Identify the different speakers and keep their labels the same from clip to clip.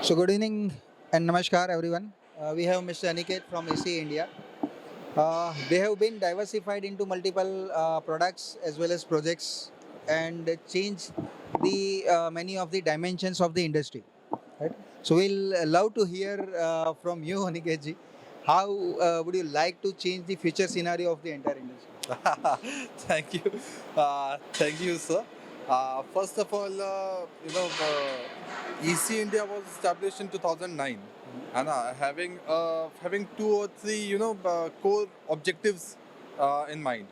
Speaker 1: So good evening and namaskar everyone. We have Mr. Aniket from ECE India. They have been diversified into multiple products as well as projects and changed the many of the dimensions of the industry. Right? So we'll love to hear from you, Aniket ji. How would you like to change the future scenario of the entire industry?
Speaker 2: Thank you. Thank you, sir. First of all, EC India was established in 2009, and having two or three, core objectives in mind.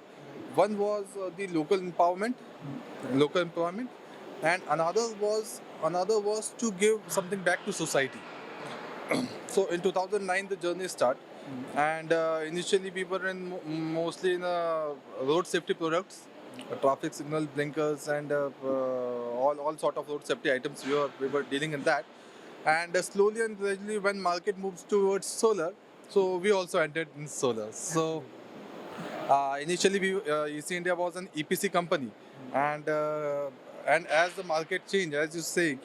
Speaker 2: One was the local employment, and another was to give something back to society. So in 2009, the journey started, and initially we were mostly in road safety products, traffic signal, blinkers, and all sort of road safety items. We were dealing in that, and slowly and gradually, when market moves towards solar, so we also entered in solar. So initially, EC India was an EPC company, and uh, and as the market changed, as you say,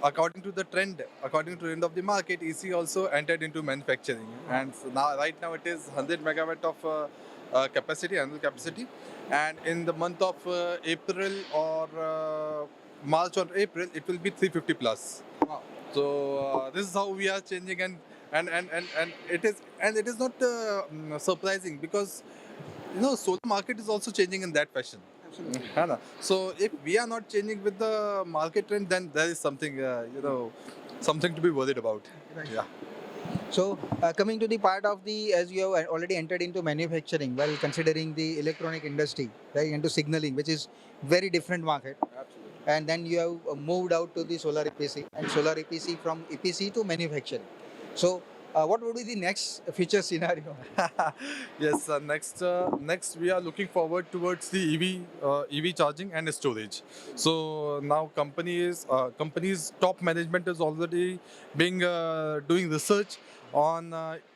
Speaker 2: according to the trend of the market, EC also entered into manufacturing, and so right now it is 100 megawatt of annual capacity, and in the month of April or March or April, it will be 350 plus.
Speaker 1: Wow.
Speaker 2: So this is how we are changing, and it is not surprising because solar market is also changing in that fashion.
Speaker 1: Absolutely.
Speaker 2: है ना? So if we are not changing with the market trend, then there is something to be worried about.
Speaker 1: Right.
Speaker 2: Yeah.
Speaker 1: So, coming to the part of the, as you have already entered into manufacturing, while considering the electronic industry, right, into signaling, which is very different market,
Speaker 2: Absolutely.
Speaker 1: and then you have moved out to the solar EPC and solar EPC from EPC to manufacturing. So, what would be the next future scenario?
Speaker 2: Yes, next we are looking forward towards the EV charging and storage. So now company's top management is already being doing research on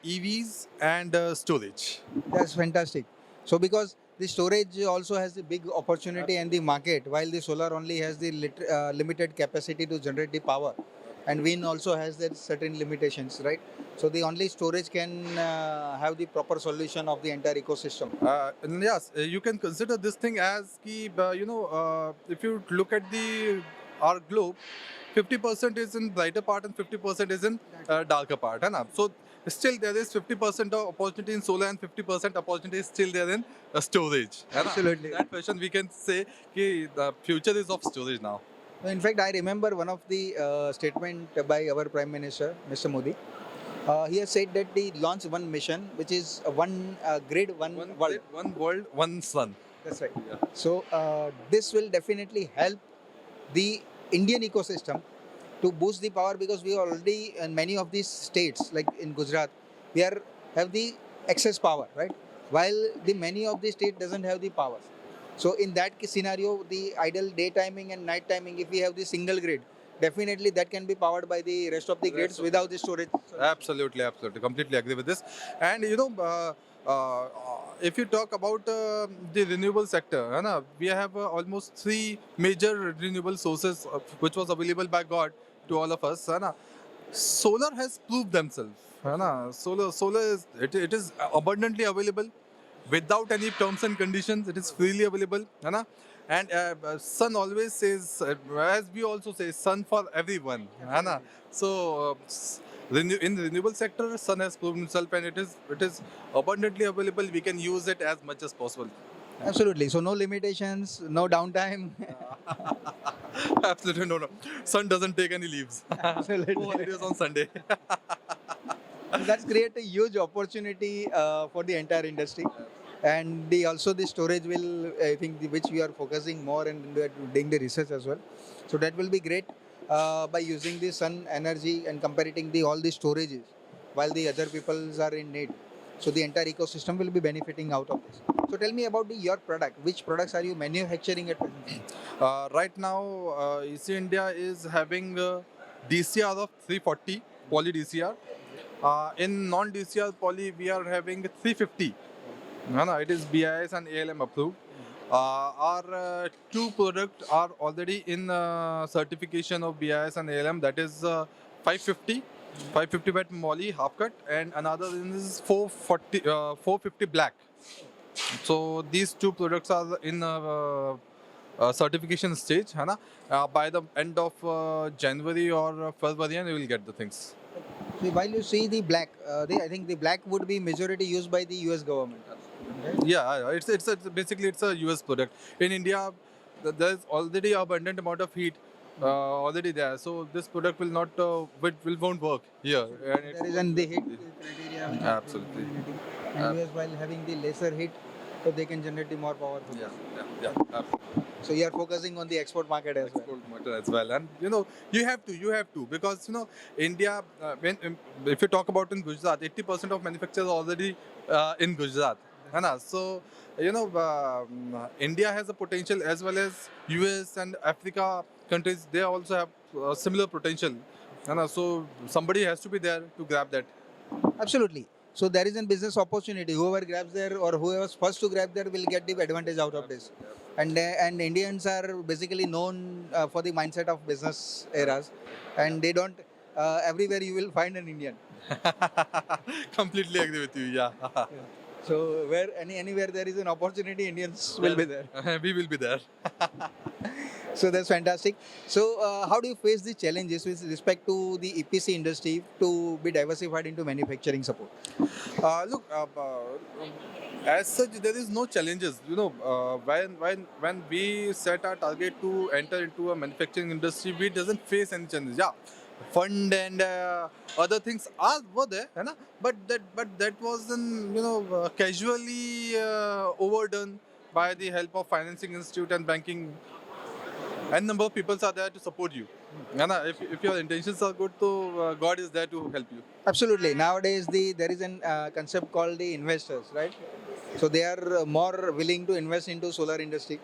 Speaker 2: EVs and storage.
Speaker 1: That's fantastic. So, because the storage also has a big opportunity in the market, while the solar only has the limited capacity to generate the power, and wind also has their certain limitations, right? So, the only storage can have the proper solution of the entire ecosystem.
Speaker 2: And yes, you can consider this thing as ki, if you look at the our globe, 50% is in brighter part and 50% is in darker part. है ना? So still there is 50% of opportunity in solar and 50% opportunity is still there in storage. है ना?
Speaker 1: Absolutely.
Speaker 2: In that fashion, we can say कि the future is of storage now.
Speaker 1: In fact, I remember one of the statement by our Prime Minister, Mr. Modi. He has said that they launch one mission, which is one grid, one world.
Speaker 2: One world, one sun.
Speaker 1: That's right.
Speaker 2: Yeah.
Speaker 1: So this will definitely help the Indian ecosystem to boost the power, because we already in many of these states, like in Gujarat, we are have the excess power, right? While the many of the state doesn't have the power. So in that scenario, the ideal day timing and night timing, if we have the single grid, definitely that can be powered by the rest of the grids without the storage.
Speaker 2: Absolutely, absolutely. Completely agree with this. And if you talk about the renewable sector, है ना, we have almost three major renewable sources which was available by God to all of us. है ना. Solar has proved themselves. है ना. Solar it is abundantly available without any terms and conditions. It is freely available. है ना. And sun always says, as we also say, sun for everyone. है ना. So in the renewable sector, sun has proven itself, and it is abundantly available. We can use it as much as possible.
Speaker 1: Absolutely. So no limitations, no downtime.
Speaker 2: Absolutely no. Sun doesn't take any leaves.
Speaker 1: Absolutely.
Speaker 2: No holidays on Sunday.
Speaker 1: So that's create a huge opportunity for the entire industry, and also the storage will, I think, which we are focusing more, and we are doing the research as well. So that will be great by using the sun energy and comparing the all the storages while the other peoples are in need. So the entire ecosystem will be benefiting out of this. So tell me about your product. Which products are you manufacturing at present?
Speaker 2: Right now, EC India is having DCR of 340 poly DCR. In non DCR poly, we are having 350. No, it is BIS and ALM approved. Our two products are already in certification of BIS and ALM. That is 550, 550 watt Molly half cut, and another is 450 black. So these two products are in certification stage, है ना? By the end of January or February, and you will get the things.
Speaker 1: So while you see the black, I think the black would be majority used by the US government. Right?
Speaker 2: Yeah, basically it's a US product. In India, there's already abundant amount of heat already there, so this product will not won't work here. And
Speaker 1: There is an the hit criteria which is
Speaker 2: Absolutely.
Speaker 1: and US while having the lesser hit, so they can generate the more power.
Speaker 2: Yeah. Absolutely.
Speaker 1: So you are focusing on the export market as well.
Speaker 2: Export motor as well, and you have to because India when if you talk about in Gujarat, 80% of manufacturers are already in Gujarat, है ना? So India has a potential as well as US and Africa countries. They also have similar potential, है ना? So somebody has to be there to grab that.
Speaker 1: Absolutely. So there is a business opportunity. Whoever grabs there or whoever's first to grab there will get the advantage out of this. And Indians are basically known for the mindset of business eras, and they don't. Everywhere you will find an Indian.
Speaker 2: Completely agree with you. Yeah.
Speaker 1: So where anywhere there is an opportunity, Indians will be there.
Speaker 2: We will be there.
Speaker 1: So that's fantastic. So how do you face the challenges with respect to the EPC industry to be diversified into manufacturing support?
Speaker 2: Look, as such, there is no challenges. When we set our target to enter into a manufacturing industry, we doesn't face any challenges. Yeah, fund and other things were there, है ना? But that wasn't casually overdone by the help of financing institute and banking. And number of people are there to support you. है ना? If your intentions are good, so God is there to help you.
Speaker 1: Absolutely. Nowadays, there is an concept called the investors, right? So they are more willing to invest into solar industry,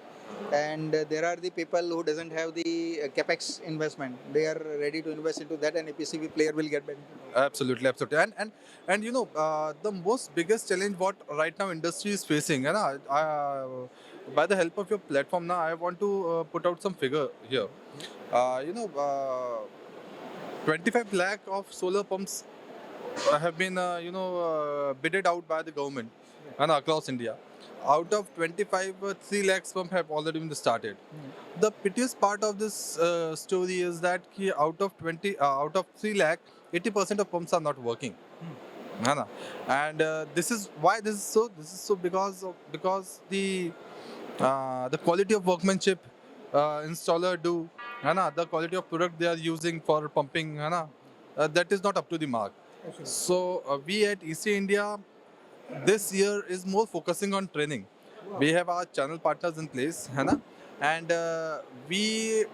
Speaker 1: and there are the people who doesn't have the capex investment. They are ready to invest into that, and a PCB player will get benefit.
Speaker 2: Absolutely. And the most biggest challenge what right now industry is facing, and by the help of your platform now, I want to put out some figure here. 25 lakh of solar pumps have been bidded out by the government and across India. Out of 25, 3 lakhs pump have already been started. The piteous part of this story is that out of 3 lakh, 80% of pumps are not working. है ना? And this is why this is so. This is so because the quality of workmanship installer do, है ना? The quality of product they are using for pumping, है ना? That is not up to the mark. So we at ECE India this year is more focusing on training. We have our channel partners in place, है ना? And we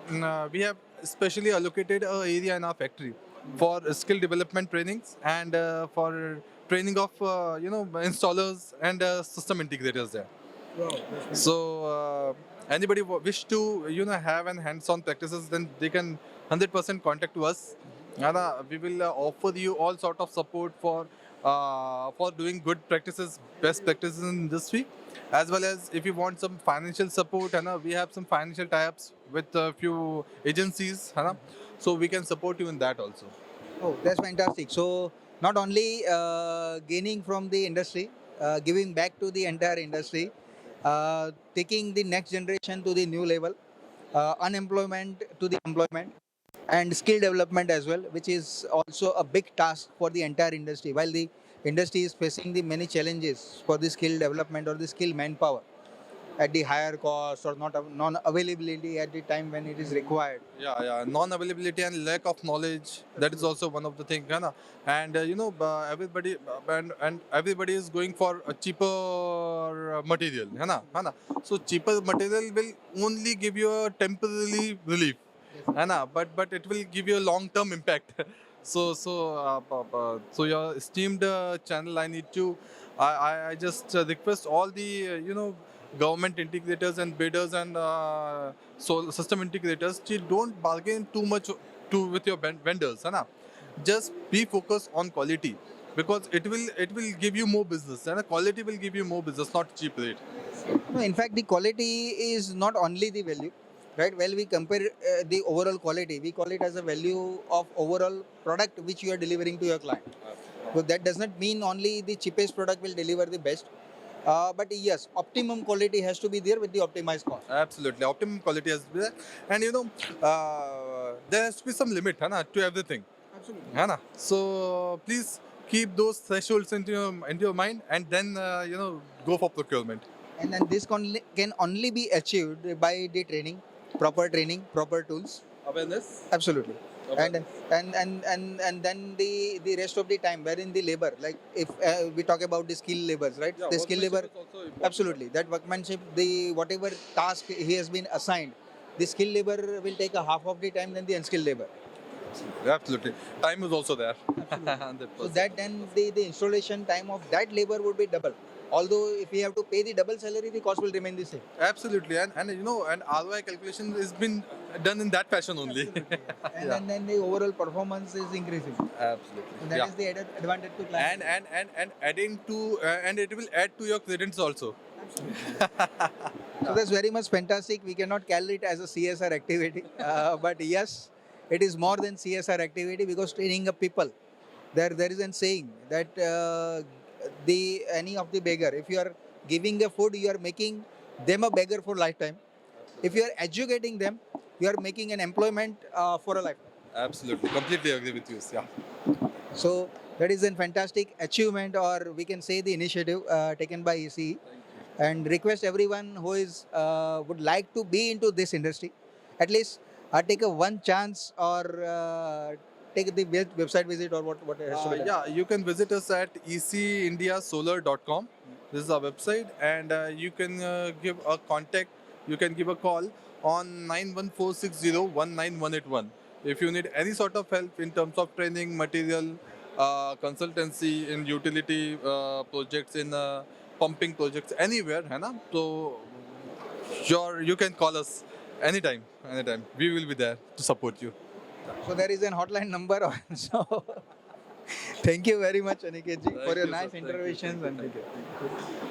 Speaker 2: have specially allocated an area in our factory for skill development trainings and for training of installers and system integrators there. So anybody wish to have an hands-on practices, then they can 100% contact to us. And we will offer you all sort of support for doing good practices, best practices in industry, as well as if you want some financial support, and we have some financial tie-ups with a few agencies, so we can support you in that also.
Speaker 1: Oh, that's fantastic. So not only gaining from the industry, giving back to the entire industry, taking the next generation to the new level, unemployment to the employment, and skill development as well, which is also a big task for the entire industry. While the industry is facing the many challenges for the skill development or the skill manpower at the higher cost or not non-availability at the time when it is required.
Speaker 2: Yeah. Non-availability and lack of knowledge. That is also one of the things, है ना? And everybody and everybody is going for a cheaper material, है ना? So cheaper material will only give you a temporary relief, है ना? But it will give you a long-term impact. So your esteemed channel, I need to I just request all the government integrators and bidders and so system integrators to don't bargain too much with your vendors, है ना? Just be focused on quality. because it will give you more business, and quality will give you more business, not cheap rate.
Speaker 1: No, in fact, the quality is not only the value, right? Well, we compare the overall quality. We call it as a value of overall product which you are delivering to your client. So that does not mean only the cheapest product will deliver the best. But yes, optimum quality has to be there with the optimized cost.
Speaker 2: Absolutely, optimum quality has to be there, and there has to be some limit, है ना, to everything.
Speaker 1: Absolutely.
Speaker 2: है ना? So please keep those thresholds into your mind, and then go for procurement.
Speaker 1: And then this can only be achieved by the training, proper tools.
Speaker 2: Awareness.
Speaker 1: Absolutely. And
Speaker 2: Awareness.
Speaker 1: and then the rest of the time, wherein the labor, like if we talk about the skilled labors, right?
Speaker 2: Yeah,
Speaker 1: The skilled labor,
Speaker 2: workmanship is also important.
Speaker 1: absolutely. That workmanship, the whatever task he has been assigned, the skilled labor will take a half of the time than the unskilled labor.
Speaker 2: Absolutely. Time is also there.
Speaker 1: Absolutely. So
Speaker 2: 100%.
Speaker 1: that then the installation time of that labor would be double. Although if we have to pay the double salary, the cost will remain the same.
Speaker 2: Absolutely, and ROI calculation has been done in that fashion only.
Speaker 1: And,
Speaker 2: Yeah.
Speaker 1: and then the overall performance is increasing.
Speaker 2: Absolutely.
Speaker 1: So that
Speaker 2: Yeah.
Speaker 1: is the added advantage to client.
Speaker 2: And adding to and it will add to your credits also.
Speaker 1: So that's very much fantastic. We cannot call it as a CSR activity, but yes, it is more than CSR activity because training up people. There is a saying that the any of the beggar, if you are giving a food, you are making them a beggar for lifetime. If you are educating them, you are making an employment for a lifetime.
Speaker 2: Absolutely, completely agree with you. Yeah.
Speaker 1: So that is a fantastic achievement, or we can say the initiative taken by ECE, and request everyone who is would like to be into this industry, at least take a one chance or take the website visit or what has to be done.
Speaker 2: Yeah, you can visit us at eceIndiaSolar.com. This is our website, and you can give a contact. You can give a call on 91460 19181. If you need any sort of help in terms of training, material, consultancy in utility projects, in pumping projects, anywhere, है ना? So sure, you can call us anytime. Anytime, we will be there to support you.
Speaker 1: So there is an hotline number also. Thank you very much, Aniket ji, for
Speaker 2: Thank
Speaker 1: your
Speaker 2: you, sir.
Speaker 1: nice
Speaker 2: Thank you,
Speaker 1: interventions.
Speaker 2: thank you,
Speaker 1: And
Speaker 2: thank you.